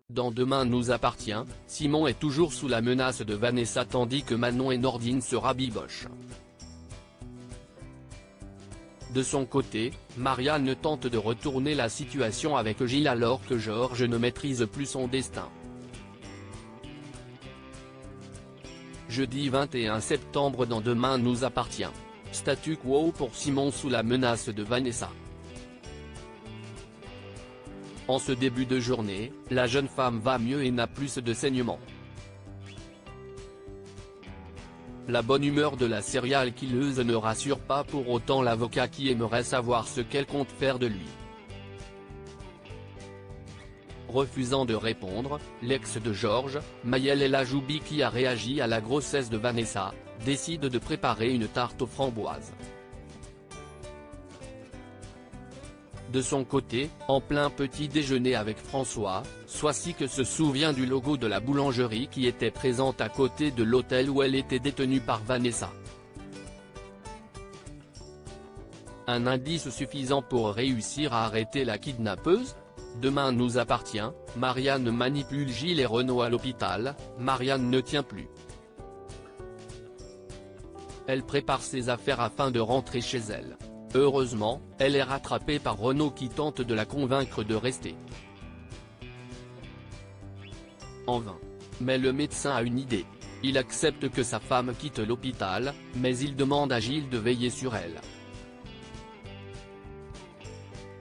Dans Demain nous appartient, Simon est toujours sous la menace de Vanessa tandis que Manon et Nordine se rabibochent. De son côté, Marianne tente de retourner la situation avec Gilles alors que Georges ne maîtrise plus son destin. Jeudi 21 septembre dans Demain nous appartient. Statu quo pour Simon sous la menace de Vanessa. En ce début de journée, la jeune femme va mieux et n'a plus de saignements. La bonne humeur de la serial killeuse ne rassure pas pour autant l'avocat qui aimerait savoir ce qu'elle compte faire de lui. Refusant de répondre, l'ex de Georges, Maëlle El Ajoubi qui a réagi à la grossesse de Vanessa, décide de préparer une tarte aux framboises. De son côté, en plein petit déjeuner avec François, Soisic se souvient du logo de la boulangerie qui était présente à côté de l'hôtel où elle était détenue par Vanessa. Un indice suffisant pour réussir à arrêter la kidnappeuse ? Demain nous appartient, Marianne manipule Gilles et Renaud à l'hôpital, Marianne ne tient plus. Elle prépare ses affaires afin de rentrer chez elle. Heureusement, elle est rattrapée par Renaud qui tente de la convaincre de rester. En vain. Mais le médecin a une idée. Il accepte que sa femme quitte l'hôpital, mais il demande à Gilles de veiller sur elle.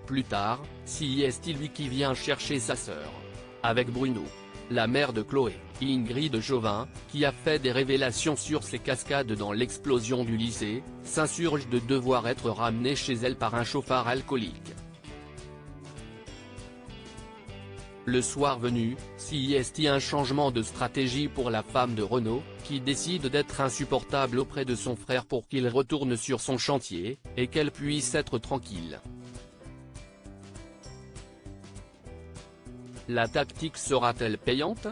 Plus tard, c'est lui qui vient chercher sa sœur. Avec Bruno, la mère de Chloé, Ingrid Chauvin, qui a fait des révélations sur ses cascades dans l'explosion du lycée, s'insurge de devoir être ramenée chez elle par un chauffard alcoolique. Le soir venu, un changement de stratégie pour la femme de Renaud, qui décide d'être insupportable auprès de son frère pour qu'il retourne sur son chantier, et qu'elle puisse être tranquille. La tactique sera-t-elle payante ?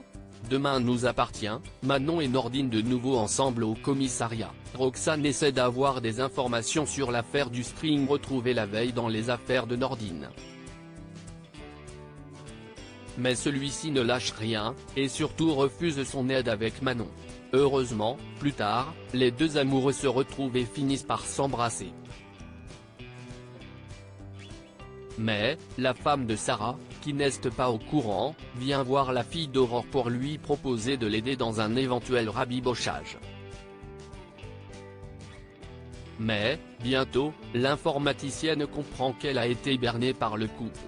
Demain nous appartient, Manon et Nordine de nouveau ensemble au commissariat. Roxane essaie d'avoir des informations sur l'affaire du string retrouvé la veille dans les affaires de Nordine. Mais celui-ci ne lâche rien, et surtout refuse son aide avec Manon. Heureusement, plus tard, les deux amoureux se retrouvent et finissent par s'embrasser. Mais, la femme de Sarah, qui n'est pas au courant, vient voir la fille d'Aurore pour lui proposer de l'aider dans un éventuel rabibochage. Mais, bientôt, l'informaticienne comprend qu'elle a été bernée par le couple.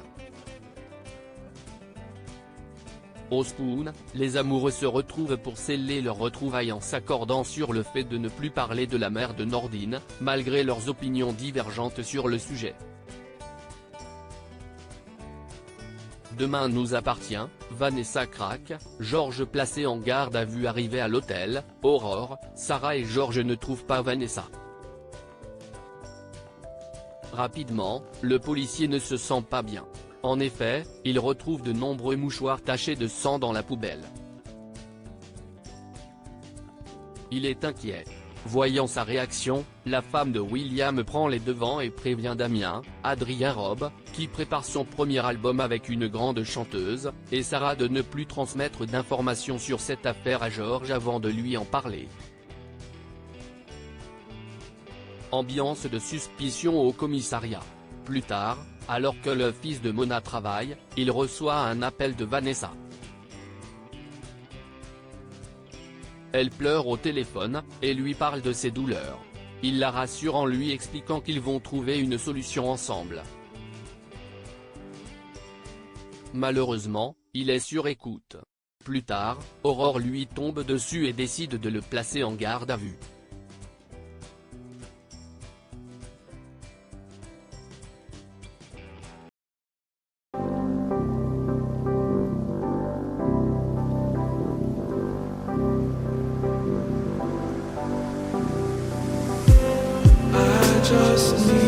Au Spoon, les amoureux se retrouvent pour sceller leurs retrouvailles en s'accordant sur le fait de ne plus parler de la mère de Nordine, malgré leurs opinions divergentes sur le sujet. Demain nous appartient, Vanessa craque, Georges placé en garde à vue arrivé à l'hôtel, Aurore, Sarah et Georges ne trouvent pas Vanessa. Rapidement, le policier ne se sent pas bien. En effet, il retrouve de nombreux mouchoirs tachés de sang dans la poubelle. Il est inquiet. Voyant sa réaction, la femme de William prend les devants et prévient Damien, Adrien Robe, qui prépare son premier album avec une grande chanteuse, et Sarah de ne plus transmettre d'informations sur cette affaire à Georges avant de lui en parler. Ambiance de suspicion au commissariat. Plus tard, alors que le fils de Mona travaille, il reçoit un appel de Vanessa. Elle pleure au téléphone, et lui parle de ses douleurs. Il la rassure en lui expliquant qu'ils vont trouver une solution ensemble. Malheureusement, il est sur écoute. Plus tard, Aurore lui tombe dessus et décide de le placer en garde à vue. Just need